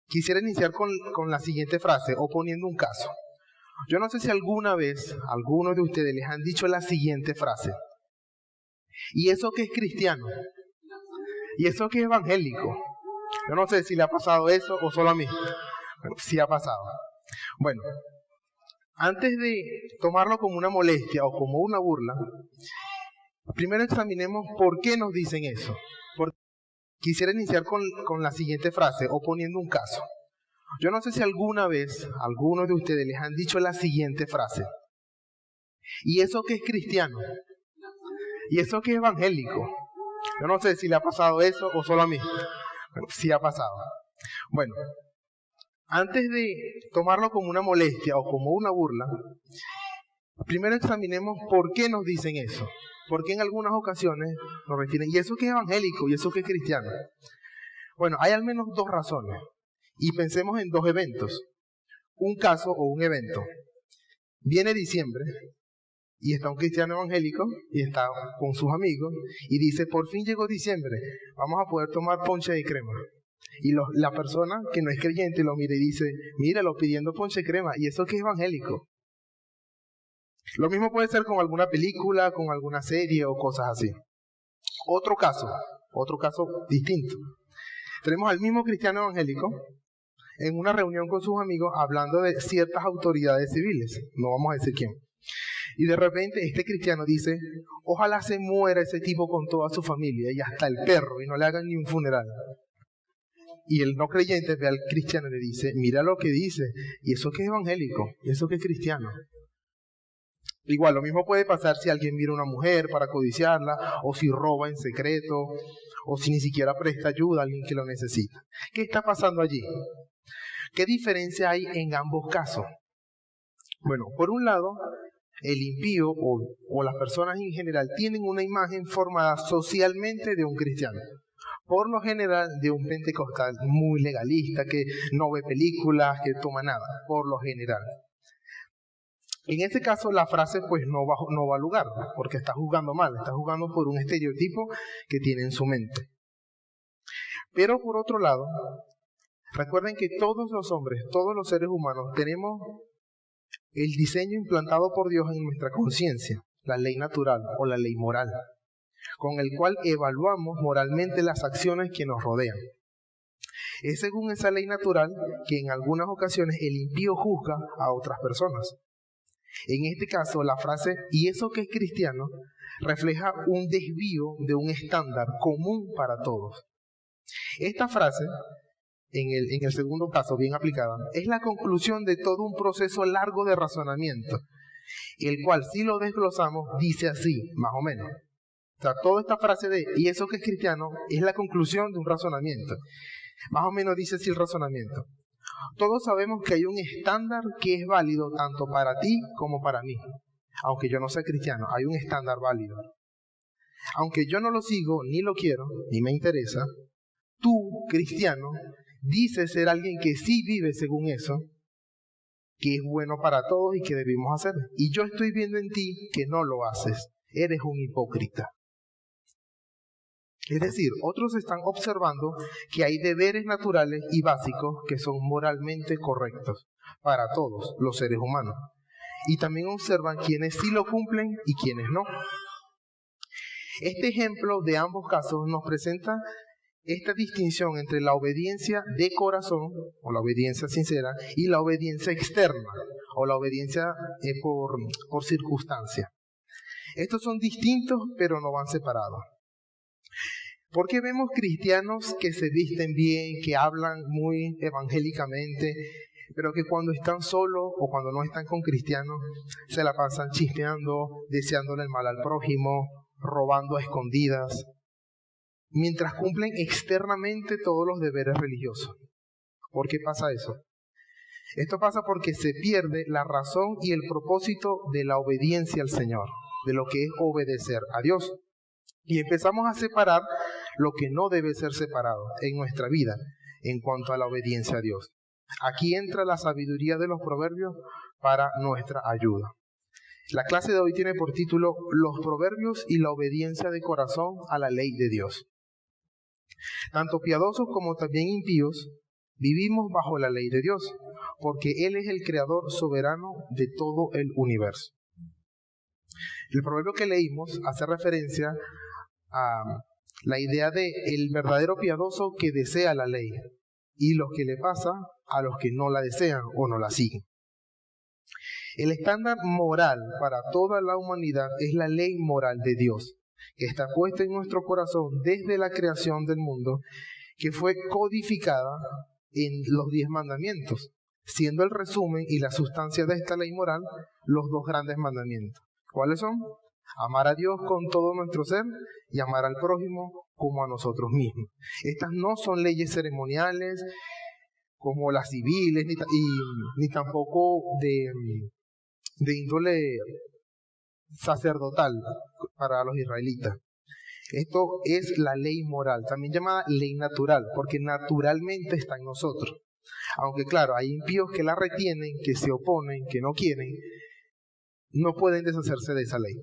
Quisiera iniciar con la siguiente frase, o poniendo un caso. Yo no sé si alguna vez algunos de ustedes les han dicho la siguiente frase. ¿Y eso qué es cristiano? ¿Y eso qué es evangélico? Yo no sé si le ha pasado eso o solo a mí. Bueno, sí ha pasado. Bueno, antes de tomarlo como una molestia o como una burla, primero examinemos por qué nos dicen eso. Quisiera iniciar con la siguiente frase, o poniendo un caso. Yo no sé si alguna vez algunos de ustedes les han dicho la siguiente frase. ¿Y eso qué es cristiano? ¿Y eso qué es evangélico? Yo no sé si le ha pasado eso o solo a mí. Bueno, sí ha pasado. Bueno, antes de tomarlo como una molestia o como una burla, primero examinemos por qué nos dicen eso. Porque en algunas ocasiones nos refieren, ¿y eso qué es evangélico? ¿Y eso qué es cristiano? Bueno, hay al menos dos razones. Y pensemos en dos eventos. Un caso o un evento. Viene diciembre y está un cristiano evangélico y está con sus amigos y dice, por fin llegó diciembre, vamos a poder tomar ponche de crema. Y la persona que no es creyente lo mira y dice, míralo pidiendo ponche de crema, ¿y eso qué es evangélico? Lo mismo puede ser con alguna película, con alguna serie o cosas así. Otro caso distinto. Tenemos al mismo cristiano evangélico en una reunión con sus amigos hablando de ciertas autoridades civiles, no vamos a decir quién. Y de repente este cristiano dice, ojalá se muera ese tipo con toda su familia y hasta el perro y no le hagan ni un funeral. Y el no creyente ve al cristiano y le dice, mira lo que dice, y eso que es evangélico, y eso que es cristiano. Igual, lo mismo puede pasar si alguien mira a una mujer para codiciarla, o si roba en secreto, o si ni siquiera presta ayuda a alguien que lo necesita. ¿Qué está pasando allí? ¿Qué diferencia hay en ambos casos? Bueno, por un lado, el impío o las personas en general tienen una imagen formada socialmente de un cristiano. Por lo general de un pentecostal muy legalista, que no ve películas, que toma nada, por lo general. En ese caso la frase pues no va a lugar, porque está juzgando mal, está juzgando por un estereotipo que tiene en su mente. Pero por otro lado, recuerden que todos los hombres, todos los seres humanos tenemos el diseño implantado por Dios en nuestra conciencia, la ley natural o la ley moral, con el cual evaluamos moralmente las acciones que nos rodean. Es según esa ley natural que en algunas ocasiones el impío juzga a otras personas. En este caso, la frase, ¿y eso que es cristiano?, refleja un desvío de un estándar común para todos. Esta frase, en el segundo caso, bien aplicada, es la conclusión de todo un proceso largo de razonamiento, el cual, si lo desglosamos, dice así, más o menos. O sea, toda esta frase de, ¿y eso que es cristiano?, es la conclusión de un razonamiento. Más o menos dice así el razonamiento. Todos sabemos que hay un estándar que es válido tanto para ti como para mí. Aunque yo no sea cristiano, hay un estándar válido. Aunque yo no lo sigo, ni lo quiero, ni me interesa, tú, cristiano, dices ser alguien que sí vive según eso, que es bueno para todos y que debemos hacer. Y yo estoy viendo en ti que no lo haces. Eres un hipócrita. Es decir, otros están observando que hay deberes naturales y básicos que son moralmente correctos para todos los seres humanos. Y también observan quienes sí lo cumplen y quienes no. Este ejemplo de ambos casos nos presenta esta distinción entre la obediencia de corazón, o la obediencia sincera, y la obediencia externa, o la obediencia por circunstancia. Estos son distintos, pero no van separados. Porque vemos cristianos que se visten bien, que hablan muy evangélicamente, pero que cuando están solos o cuando no están con cristianos, se la pasan chismeando, deseándole el mal al prójimo, robando a escondidas, mientras cumplen externamente todos los deberes religiosos. ¿Por qué pasa eso? Esto pasa porque se pierde la razón y el propósito de la obediencia al Señor, de lo que es obedecer a Dios. Y empezamos a separar lo que no debe ser separado en nuestra vida en cuanto a la obediencia a Dios. Aquí entra la sabiduría de los proverbios para nuestra ayuda. La clase de hoy tiene por título Los proverbios y la obediencia de corazón a la ley de Dios. Tanto piadosos como también impíos Vivimos bajo la ley de Dios, porque Él es el creador soberano de todo el universo. El proverbio que leímos hace referencia a la idea de el verdadero piadoso que desea la ley y lo que le pasa a los que no la desean o no la siguen. El estándar moral para toda la humanidad es la ley moral de Dios, que está puesta en nuestro corazón desde la creación del mundo, que fue codificada en los 10 mandamientos, siendo el resumen y la sustancia de esta ley moral los 2 grandes mandamientos. ¿Cuáles son? Amar a Dios con todo nuestro ser y amar al prójimo como a nosotros mismos. Estas no son leyes ceremoniales como las civiles, ni tampoco de índole sacerdotal para los israelitas. Esto es la ley moral, también llamada ley natural, porque naturalmente está en nosotros. Aunque claro, hay impíos que la retienen, que se oponen, que no quieren, no pueden deshacerse de esa ley.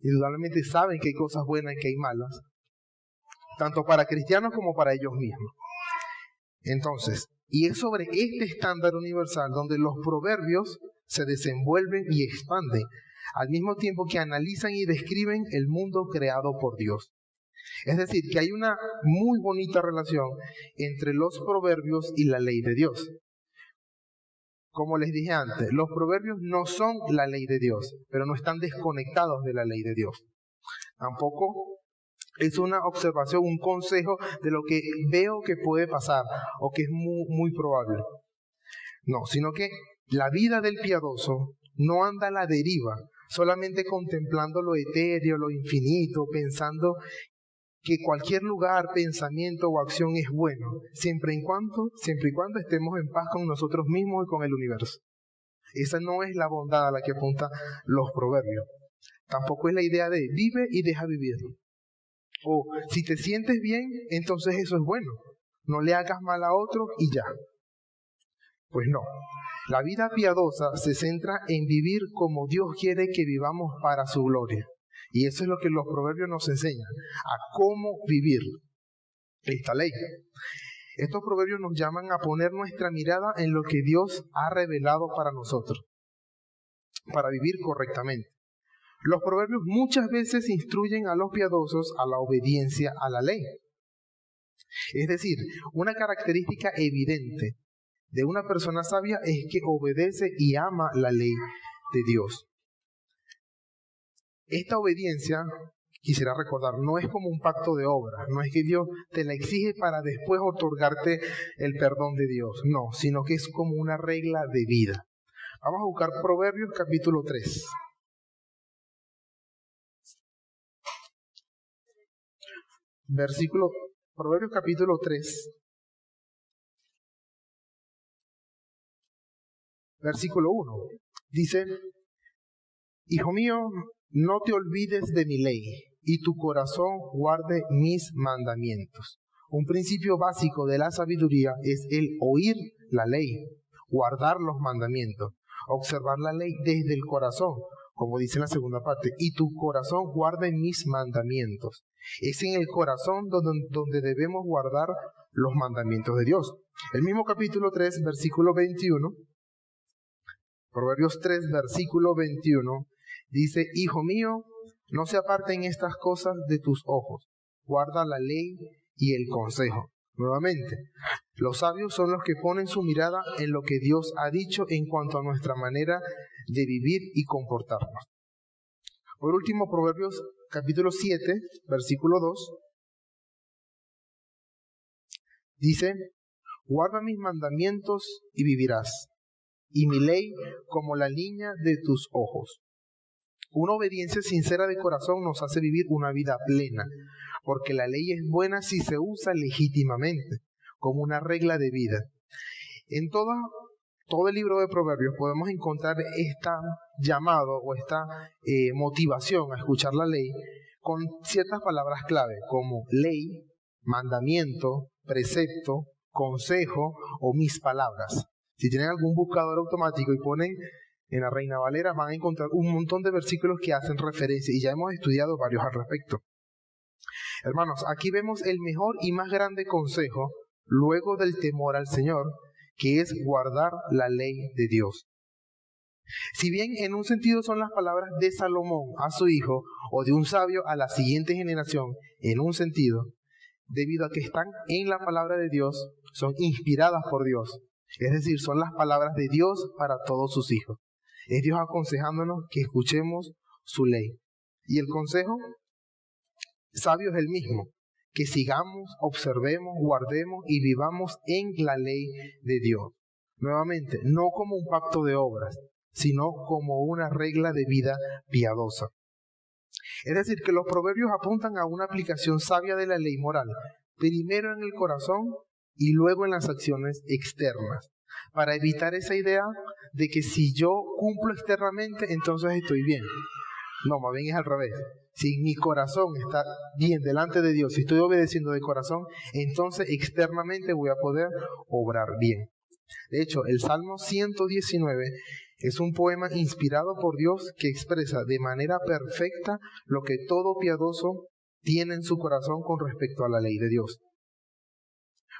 Indudablemente saben que hay cosas buenas y que hay malas, tanto para cristianos como para ellos mismos. Entonces, y es sobre este estándar universal donde los proverbios se desenvuelven y expanden, al mismo tiempo que analizan y describen el mundo creado por Dios. Es decir, que hay una muy bonita relación entre los proverbios y la ley de Dios. Como les dije antes, los proverbios no son la ley de Dios, pero no están desconectados de la ley de Dios. Tampoco es una observación, un consejo de lo que veo que puede pasar o que es muy probable. No, sino que la vida del piadoso no anda a la deriva, solamente contemplando lo etéreo, lo infinito, pensando que cualquier lugar, pensamiento o acción es bueno, siempre y cuando estemos en paz con nosotros mismos y con el universo. Esa no es la bondad a la que apuntan los proverbios. Tampoco es la idea de vive y deja vivir. O si te sientes bien, entonces eso es bueno. No le hagas mal a otro y ya. Pues no. La vida piadosa se centra en vivir como Dios quiere que vivamos para su gloria. Y eso es lo que los proverbios nos enseñan, a cómo vivir esta ley. Estos proverbios nos llaman a poner nuestra mirada en lo que Dios ha revelado para nosotros, para vivir correctamente. Los proverbios muchas veces instruyen a los piadosos a la obediencia a la ley. Es decir, una característica evidente de una persona sabia es que obedece y ama la ley de Dios. Esta obediencia, quisiera recordar, no es como un pacto de obras, no es que Dios te la exige para después otorgarte el perdón de Dios, no, sino que es como una regla de vida. Vamos a buscar Proverbios capítulo 3. Proverbios capítulo 3, versículo 1. Dice: Hijo mío, no te olvides de mi ley, y tu corazón guarde mis mandamientos. Un principio básico de la sabiduría es el oír la ley, guardar los mandamientos, observar la ley desde el corazón, como dice en la segunda parte, y tu corazón guarde mis mandamientos. Es en el corazón donde debemos guardar los mandamientos de Dios. El mismo capítulo 3, versículo 21, Proverbios 3, versículo 21, dice: Hijo mío, no se aparten estas cosas de tus ojos, guarda la ley y el consejo. Nuevamente, los sabios son los que ponen su mirada en lo que Dios ha dicho en cuanto a nuestra manera de vivir y comportarnos. Por último, Proverbios capítulo 7, versículo 2, dice: Guarda mis mandamientos y vivirás, y mi ley como la niña de tus ojos. Una obediencia sincera de corazón nos hace vivir una vida plena, porque la ley es buena si se usa legítimamente, como una regla de vida. En todo el libro de Proverbios podemos encontrar esta llamado o esta motivación a escuchar la ley con ciertas palabras clave, como ley, mandamiento, precepto, consejo o mis palabras. Si tienen algún buscador automático y ponen en la Reina Valera, van a encontrar un montón de versículos que hacen referencia, y ya hemos estudiado varios al respecto. Hermanos, aquí vemos el mejor y más grande consejo luego del temor al Señor, que es guardar la ley de Dios. Si bien en un sentido son las palabras de Salomón a su hijo, o de un sabio a la siguiente generación, en un sentido, debido a que están en la palabra de Dios, son inspiradas por Dios. Es decir, son las palabras de Dios para todos sus hijos. Es Dios aconsejándonos que escuchemos su ley. Y el consejo sabio es el mismo, que sigamos, observemos, guardemos y vivamos en la ley de Dios. Nuevamente, no como un pacto de obras, sino como una regla de vida piadosa. Es decir, que los proverbios apuntan a una aplicación sabia de la ley moral, primero en el corazón y luego en las acciones externas, para evitar esa idea de que si yo cumplo externamente, entonces estoy bien. No, más bien es al revés. Si mi corazón está bien delante de Dios, si estoy obedeciendo de corazón, entonces externamente voy a poder obrar bien. De hecho, el Salmo 119 es un poema inspirado por Dios que expresa de manera perfecta lo que todo piadoso tiene en su corazón con respecto a la ley de Dios.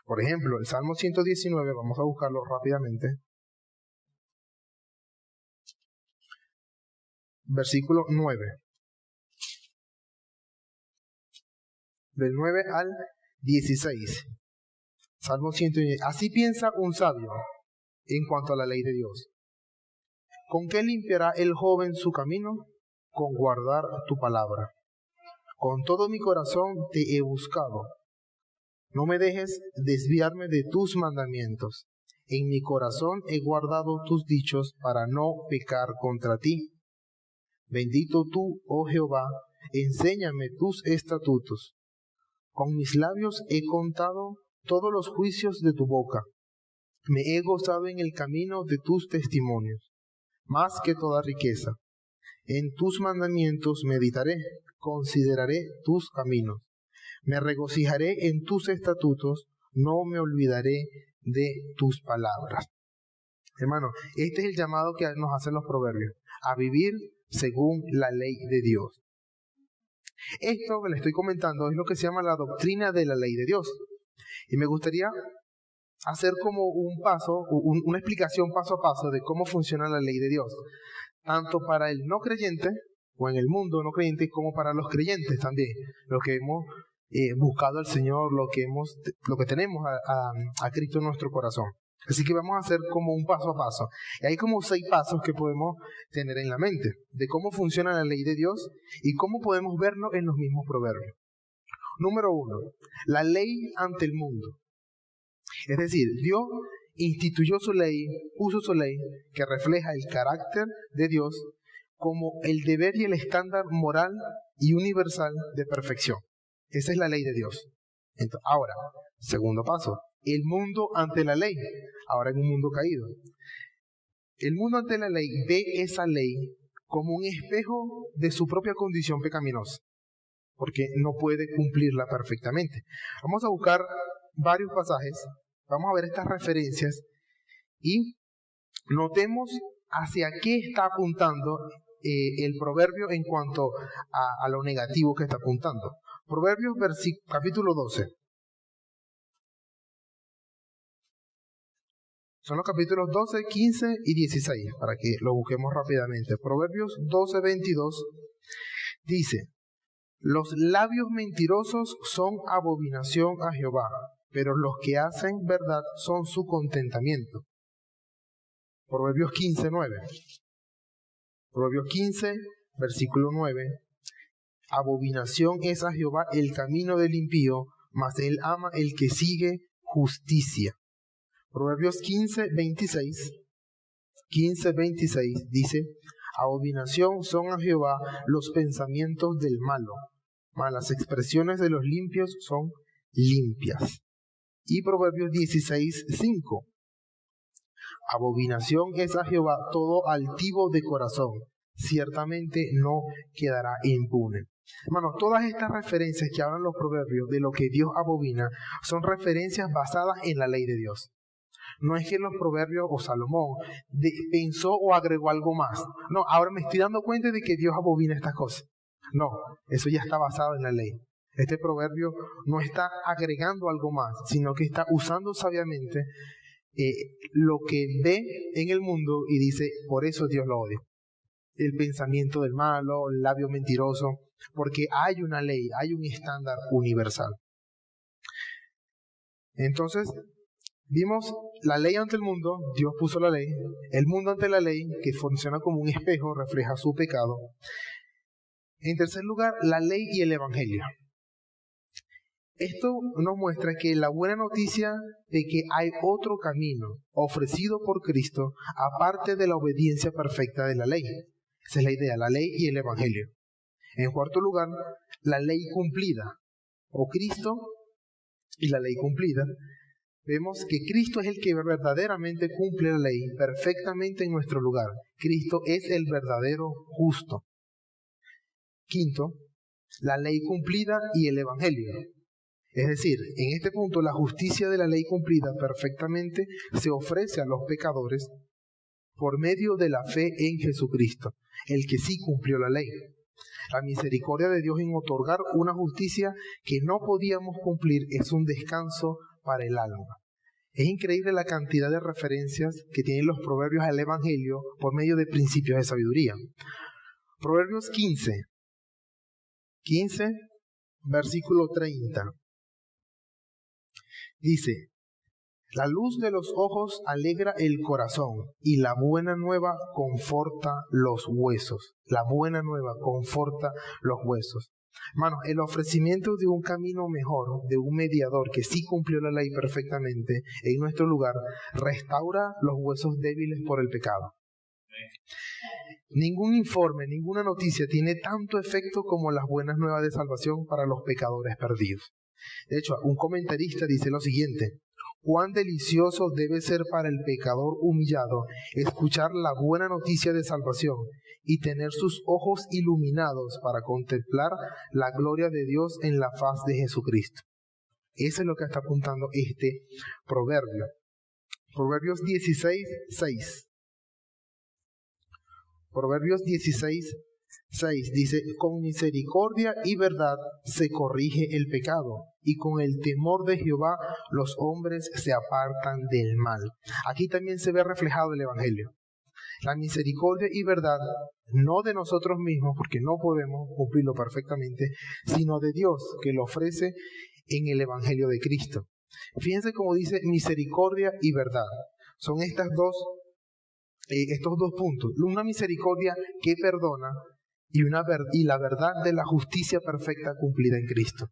Por ejemplo, el Salmo 119, vamos a buscarlo rápidamente. Versículo 9. Del 9 al 16. Salmo 119. Así piensa un sabio en cuanto a la ley de Dios. ¿Con qué limpiará el joven su camino? Con guardar tu palabra. Con todo mi corazón te he buscado. No me dejes desviarme de tus mandamientos. En mi corazón he guardado tus dichos para no pecar contra ti. Bendito tú, oh Jehová, enséñame tus estatutos. Con mis labios he contado todos los juicios de tu boca. Me he gozado en el camino de tus testimonios, más que toda riqueza. En tus mandamientos meditaré, consideraré tus caminos. Me regocijaré en tus estatutos, no me olvidaré de tus palabras. Hermano, este es el llamado que nos hacen los proverbios, a vivir según la ley de Dios. Esto que le estoy comentando es lo que se llama la doctrina de la ley de Dios. Y me gustaría hacer como una explicación paso a paso de cómo funciona la ley de Dios, tanto para el no creyente, o en el mundo no creyente, como para los creyentes también, los que hemos buscado al Señor, lo que tenemos a Cristo en nuestro corazón. Así que vamos a hacer como un paso a paso. Y hay como 6 pasos que podemos tener en la mente de cómo funciona la ley de Dios y cómo podemos verlo en los mismos proverbios. Número 1, la ley ante el mundo. Es decir, Dios instituyó su ley, puso su ley que refleja el carácter de Dios como el deber y el estándar moral y universal de perfección. Esa es la ley de Dios. Entonces, ahora, segundo paso, el mundo ante la ley. Ahora en un mundo caído. El mundo ante la ley ve esa ley como un espejo de su propia condición pecaminosa, porque no puede cumplirla perfectamente. Vamos a buscar varios pasajes, vamos a ver estas referencias y notemos hacia qué está apuntando el proverbio en cuanto a lo negativo que está apuntando. Proverbios capítulo 12. Son los capítulos 12, 15 y 16, para que lo busquemos rápidamente. Proverbios 12, 22 dice: los labios mentirosos son abominación a Jehová, pero los que hacen verdad son su contentamiento. Proverbios 15, 9. Proverbios 15, versículo 9. Abominación es a Jehová el camino del impío, mas él ama el que sigue justicia. Proverbios 15, 26 dice: abominación son a Jehová los pensamientos del malo, mas las expresiones de los limpios son limpias. Y Proverbios 16, 5: abominación es a Jehová todo altivo de corazón, ciertamente no quedará impune. Hermanos, todas estas referencias que hablan los proverbios de lo que Dios abomina son referencias basadas en la ley de Dios. No es que los proverbios o Salomón pensó o agregó algo más. No, ahora me estoy dando cuenta de que Dios abomina estas cosas. No, eso ya está basado en la ley. Este proverbio no está agregando algo más, sino que está usando sabiamente lo que ve en el mundo y dice, por eso Dios lo odia. El pensamiento del malo, el labio mentiroso, porque hay una ley, hay un estándar universal. Entonces, vimos la ley ante el mundo, Dios puso la ley, el mundo ante la ley, que funciona como un espejo, refleja su pecado. En tercer lugar, la ley y el evangelio. Esto nos muestra que la buena noticia de que hay otro camino ofrecido por Cristo, aparte de la obediencia perfecta de la ley. Esa es la idea, la ley y el evangelio. En cuarto lugar, la ley cumplida, o Cristo y la ley cumplida. Vemos que Cristo es el que verdaderamente cumple la ley perfectamente en nuestro lugar. Cristo es el verdadero justo. Quinto, la ley cumplida y el evangelio. Es decir, en este punto la justicia de la ley cumplida perfectamente se ofrece a los pecadores por medio de la fe en Jesucristo, el que sí cumplió la ley. La misericordia de Dios en otorgar una justicia que no podíamos cumplir es un descanso para el alma. Es increíble la cantidad de referencias que tienen los proverbios al Evangelio por medio de principios de sabiduría. Proverbios 15, versículo 30. Dice, la luz de los ojos alegra el corazón y la buena nueva conforta los huesos. La buena nueva conforta los huesos. Hermanos, el ofrecimiento de un camino mejor, de un mediador que sí cumplió la ley perfectamente en nuestro lugar, restaura los huesos débiles por el pecado. Ningún informe, ninguna noticia tiene tanto efecto como las buenas nuevas de salvación para los pecadores perdidos. De hecho, un comentarista dice lo siguiente: cuán delicioso debe ser para el pecador humillado escuchar la buena noticia de salvación y tener sus ojos iluminados para contemplar la gloria de Dios en la faz de Jesucristo. Eso es lo que está apuntando este proverbio. Proverbios 16:6. Proverbios 16:6 dice, con misericordia y verdad se corrige el pecado, y con el temor de Jehová los hombres se apartan del mal. Aquí también se ve reflejado el Evangelio. La misericordia y verdad, no de nosotros mismos, porque no podemos cumplirlo perfectamente, sino de Dios, que lo ofrece en el Evangelio de Cristo. Fíjense cómo dice misericordia y verdad. Son estos dos puntos. Una misericordia que perdona y la verdad de la justicia perfecta cumplida en Cristo.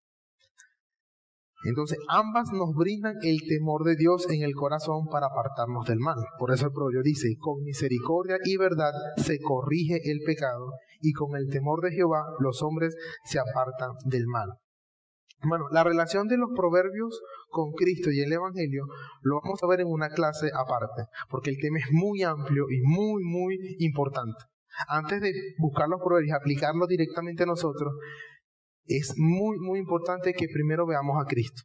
Entonces, ambas nos brindan el temor de Dios en el corazón para apartarnos del mal. Por eso el proverbio dice, con misericordia y verdad se corrige el pecado, y con el temor de Jehová los hombres se apartan del mal. Bueno, la relación de los proverbios con Cristo y el Evangelio lo vamos a ver en una clase aparte, porque el tema es muy amplio y muy, muy importante. Antes de buscar los proverbios y aplicarlos directamente a nosotros, es muy, muy importante que primero veamos a Cristo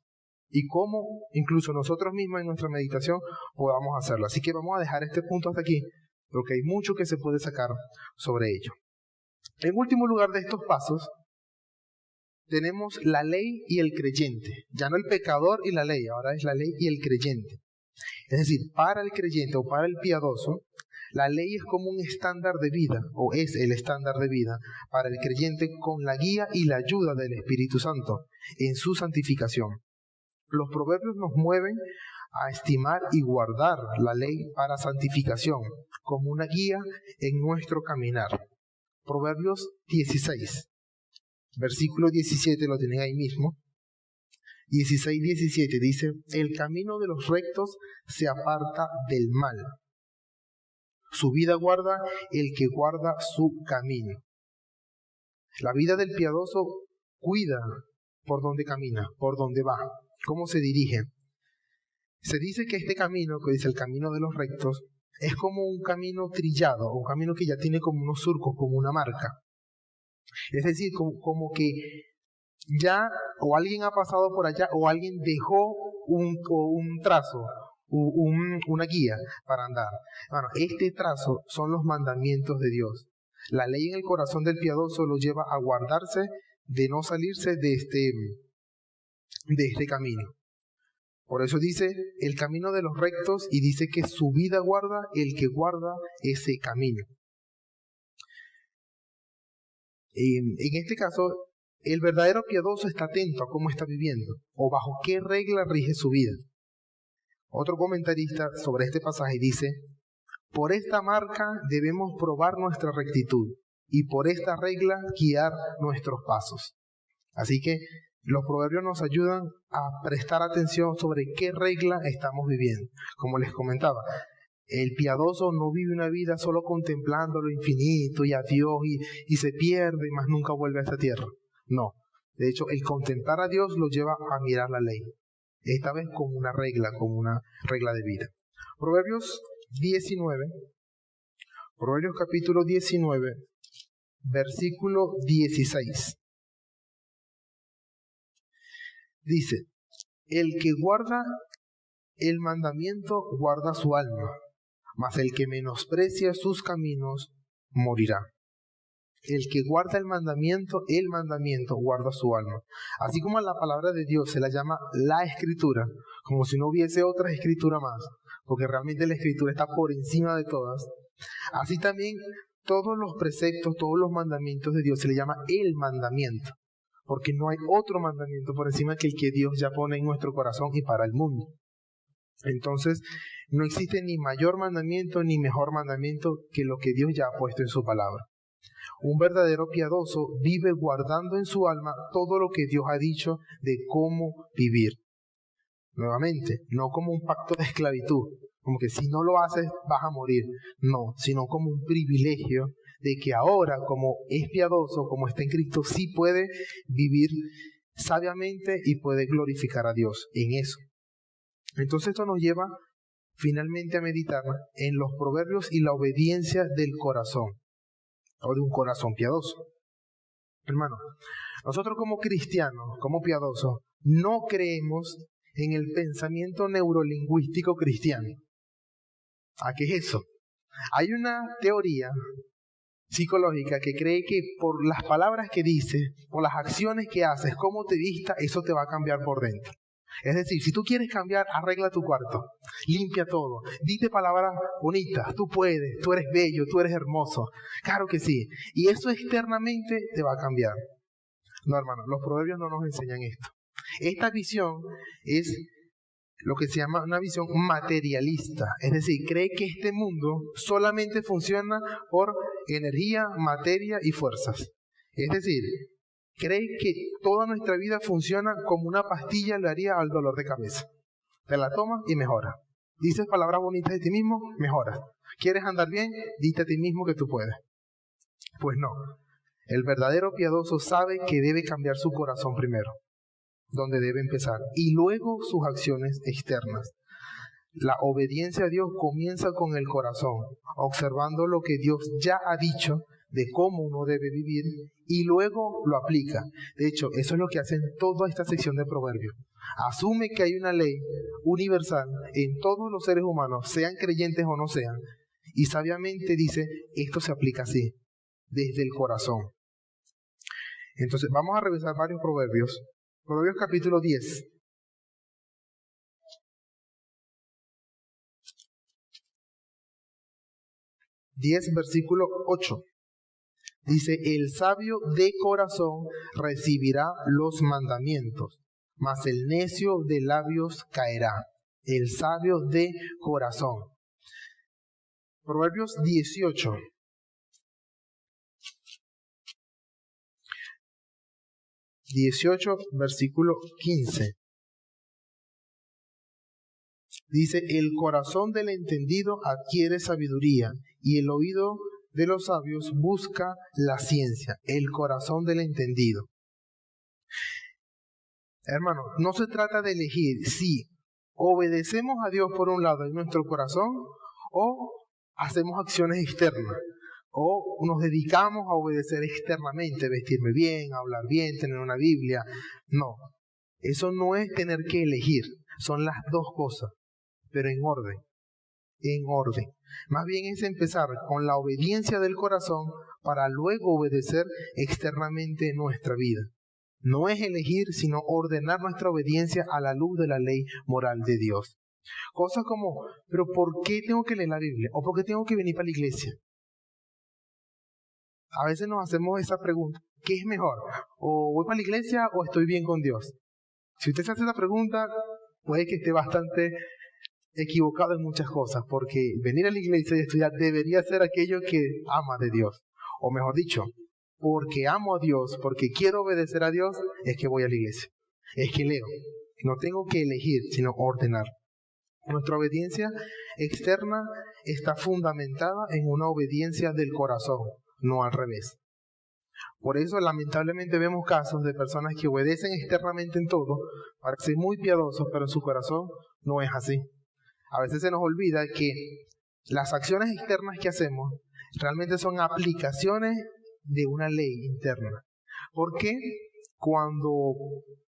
y cómo incluso nosotros mismos en nuestra meditación podamos hacerlo. Así que vamos a dejar este punto hasta aquí, porque hay mucho que se puede sacar sobre ello. En último lugar de estos pasos, tenemos la ley y el creyente. Ya no el pecador y la ley, ahora es la ley y el creyente. Es decir, para el creyente o para el piadoso, la ley es como un estándar de vida, o es el estándar de vida para el creyente con la guía y la ayuda del Espíritu Santo en su santificación. Los proverbios nos mueven a estimar y guardar la ley para santificación como una guía en nuestro caminar. Proverbios 16, versículo 17, lo tienen ahí mismo. 16-17 dice, el camino de los rectos se aparta del mal. Su vida guarda el que guarda su camino. La vida del piadoso cuida por dónde camina, por dónde va, cómo se dirige. Se dice que este camino, que dice el camino de los rectos, es como un camino trillado, un camino que ya tiene como unos surcos, como una marca. Es decir, como que ya o alguien ha pasado por allá o alguien dejó un trazo, una guía para andar. Bueno, este trazo son los mandamientos de Dios. La ley en el corazón del piadoso lo lleva a guardarse de no salirse de este camino. Por eso dice el camino de los rectos y dice que su vida guarda el que guarda ese camino. En este caso, el verdadero piadoso está atento a cómo está viviendo o bajo qué regla rige su vida. Otro comentarista sobre este pasaje dice: por esta marca debemos probar nuestra rectitud y por esta regla guiar nuestros pasos. Así que los proverbios nos ayudan a prestar atención sobre qué regla estamos viviendo. Como les comentaba, el piadoso no vive una vida solo contemplando lo infinito y a Dios y se pierde y más nunca vuelve a esta tierra. No, de hecho el contemplar a Dios lo lleva a mirar la ley, esta vez como una regla de vida. Proverbios capítulo 19, versículo 16. Dice: el que guarda el mandamiento guarda su alma, mas el que menosprecia sus caminos morirá. El que guarda el mandamiento guarda su alma. Así como a la palabra de Dios se la llama la Escritura, como si no hubiese otra Escritura más, porque realmente la Escritura está por encima de todas, así también todos los preceptos, todos los mandamientos de Dios se le llama el mandamiento, porque no hay otro mandamiento por encima que el que Dios ya pone en nuestro corazón y para el mundo. Entonces, no existe ni mayor mandamiento ni mejor mandamiento que lo que Dios ya ha puesto en su palabra. Un verdadero piadoso vive guardando en su alma todo lo que Dios ha dicho de cómo vivir. Nuevamente, no como un pacto de esclavitud, como que si no lo haces vas a morir. No, sino como un privilegio de que ahora, como es piadoso, como está en Cristo, sí puede vivir sabiamente y puede glorificar a Dios en eso. Entonces esto nos lleva finalmente a meditar en los proverbios y la obediencia del corazón, o de un corazón piadoso. Hermano, nosotros como cristianos, como piadosos, no creemos en el pensamiento neurolingüístico cristiano. ¿A qué es eso? Hay una teoría psicológica que cree que por las palabras que dices, por las acciones que haces, cómo te vistas, eso te va a cambiar por dentro. Es decir, si tú quieres cambiar, arregla tu cuarto, limpia todo, dite palabras bonitas, tú puedes, tú eres bello, tú eres hermoso. Claro que sí. Y eso externamente te va a cambiar. No, hermano, los proverbios no nos enseñan esto. Esta visión es lo que se llama una visión materialista. Es decir, cree que este mundo solamente funciona por energía, materia y fuerzas. Es decir, cree que toda nuestra vida funciona como una pastilla le haría al dolor de cabeza. Te la tomas y mejora. Dices palabras bonitas de ti mismo, mejora. ¿Quieres andar bien? Dite a ti mismo que tú puedes. Pues no. El verdadero piadoso sabe que debe cambiar su corazón primero, donde debe empezar, y luego sus acciones externas. La obediencia a Dios comienza con el corazón, observando lo que Dios ya ha dicho de cómo uno debe vivir y luego lo aplica. De hecho, eso es lo que hace en toda esta sección de Proverbios. Asume que hay una ley universal en todos los seres humanos, sean creyentes o no sean, y sabiamente dice, esto se aplica así, desde el corazón. Entonces, vamos a revisar varios proverbios. Proverbios capítulo 10. Versículo 8. Dice, el sabio de corazón recibirá los mandamientos, mas el necio de labios caerá. El sabio de corazón. Proverbios 18. Versículo 15. Dice, el corazón del entendido adquiere sabiduría y el oído de los sabios busca la ciencia. El corazón del entendido. Hermano, no se trata de elegir si obedecemos a Dios por un lado en nuestro corazón o hacemos acciones externas. O nos dedicamos a obedecer externamente, vestirme bien, hablar bien, tener una Biblia. No, eso no es tener que elegir, son las dos cosas, pero en orden, en orden. Más bien es empezar con la obediencia del corazón para luego obedecer externamente nuestra vida. No es elegir, sino ordenar nuestra obediencia a la luz de la ley moral de Dios. Cosas como, pero ¿por qué tengo que leer la Biblia? ¿O por qué tengo que venir para la iglesia? A veces nos hacemos esa pregunta, ¿qué es mejor? ¿O voy para la iglesia o estoy bien con Dios? Si usted se hace esa pregunta, puede que esté bastante equivocado en muchas cosas, porque venir a la iglesia y estudiar debería ser aquello que ama de Dios. O mejor dicho, porque amo a Dios, porque quiero obedecer a Dios, es que voy a la iglesia. Es que leo. No tengo que elegir, sino ordenar. Nuestra obediencia externa está fundamentada en una obediencia del corazón, no al revés. Por eso, lamentablemente, vemos casos de personas que obedecen externamente en todo, parecen muy piadosos, pero en su corazón no es así. A veces se nos olvida que las acciones externas que hacemos realmente son aplicaciones de una ley interna. Porque cuando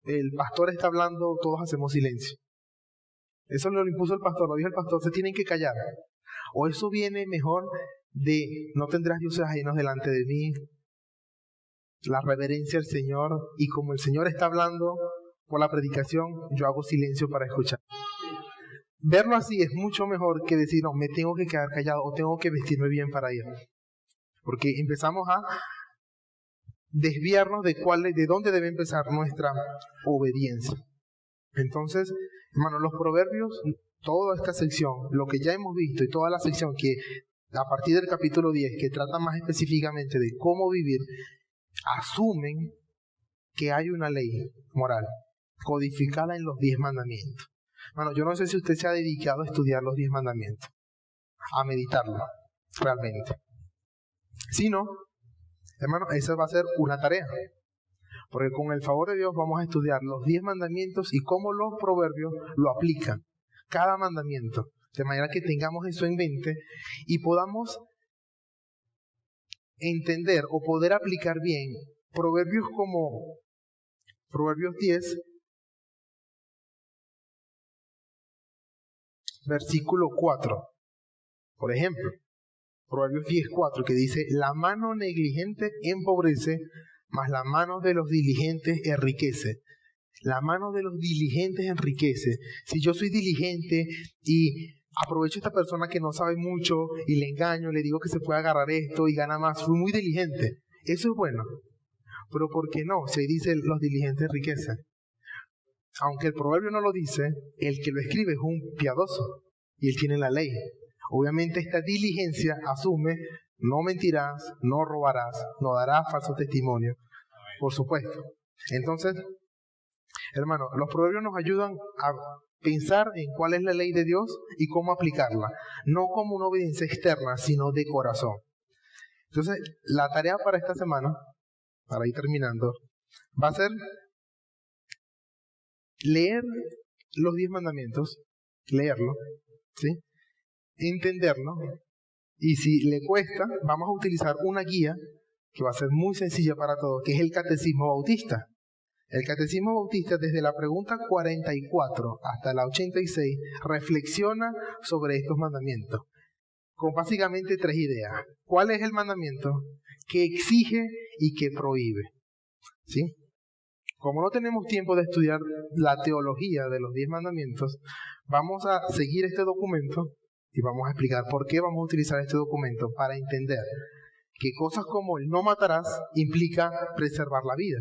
el pastor está hablando, todos hacemos silencio. Eso lo impuso el pastor, lo dijo el pastor, se tienen que callar. O eso viene mejor de no tendrás dioses ajenos delante de mí, la reverencia al Señor, y como el Señor está hablando por la predicación, yo hago silencio para escuchar. Verlo así es mucho mejor que decir, no, me tengo que quedar callado o tengo que vestirme bien para ir. Porque empezamos a desviarnos de dónde debe empezar nuestra obediencia. Entonces, hermanos, los proverbios, toda esta sección, lo que ya hemos visto y toda la sección que a partir del capítulo 10, que trata más específicamente de cómo vivir, asumen que hay una ley moral codificada en los 10 mandamientos. Hermano, yo no sé si usted se ha dedicado a estudiar los 10 mandamientos, a meditarlo, realmente. Si no, hermano, esa va a ser una tarea. Porque con el favor de Dios vamos a estudiar los 10 mandamientos y cómo los proverbios lo aplican. Cada mandamiento. De manera que tengamos eso en mente y podamos entender o poder aplicar bien proverbios como Proverbios 10, versículo 4. Por ejemplo, Proverbios 10:4, que dice, la mano negligente empobrece, mas la mano de los diligentes enriquece. La mano de los diligentes enriquece. Si yo soy diligente y aprovecho a esta persona que no sabe mucho y le engaño, le digo que se puede agarrar esto y gana más, fui muy diligente. Eso es bueno. Pero ¿por qué no? Se dice los diligentes enriquecen. Aunque el proverbio no lo dice, el que lo escribe es un piadoso y él tiene la ley. Obviamente esta diligencia asume, no mentirás, no robarás, no darás falso testimonio, por supuesto. Entonces, hermano, los proverbios nos ayudan a pensar en cuál es la ley de Dios y cómo aplicarla, no como una obediencia externa, sino de corazón. Entonces, la tarea para esta semana, para ir terminando, va a ser leer los 10 mandamientos, leerlo, ¿sí? Entenderlo, y si le cuesta, vamos a utilizar una guía que va a ser muy sencilla para todos, que es el Catecismo Bautista. El Catecismo Bautista, desde la pregunta 44 hasta la 86, reflexiona sobre estos mandamientos, con básicamente 3 ideas. ¿Cuál es el mandamiento? ¿Qué exige y qué prohíbe? ¿Sí? Como no tenemos tiempo de estudiar la teología de los 10 mandamientos, vamos a seguir este documento y vamos a explicar por qué vamos a utilizar este documento para entender que cosas como el no matarás implica preservar la vida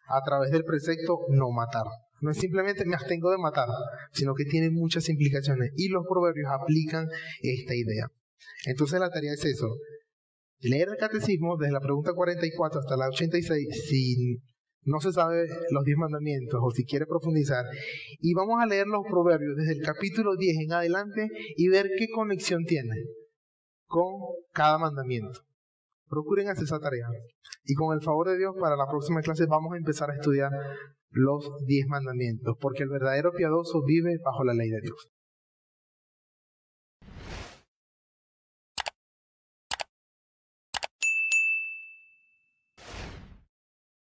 a través del precepto no matar. No es simplemente me abstengo de matar, sino que tiene muchas implicaciones y los proverbios aplican esta idea. Entonces la tarea es eso, leer el catecismo desde la pregunta 44 hasta la 86, si no se sabe los 10 mandamientos o si quiere profundizar, y vamos a leer los proverbios desde el capítulo 10 en adelante y ver qué conexión tiene con cada mandamiento. Procuren hacer esa tarea. Y con el favor de Dios, para la próxima clase vamos a empezar a estudiar los 10 mandamientos, porque el verdadero piadoso vive bajo la ley de Dios.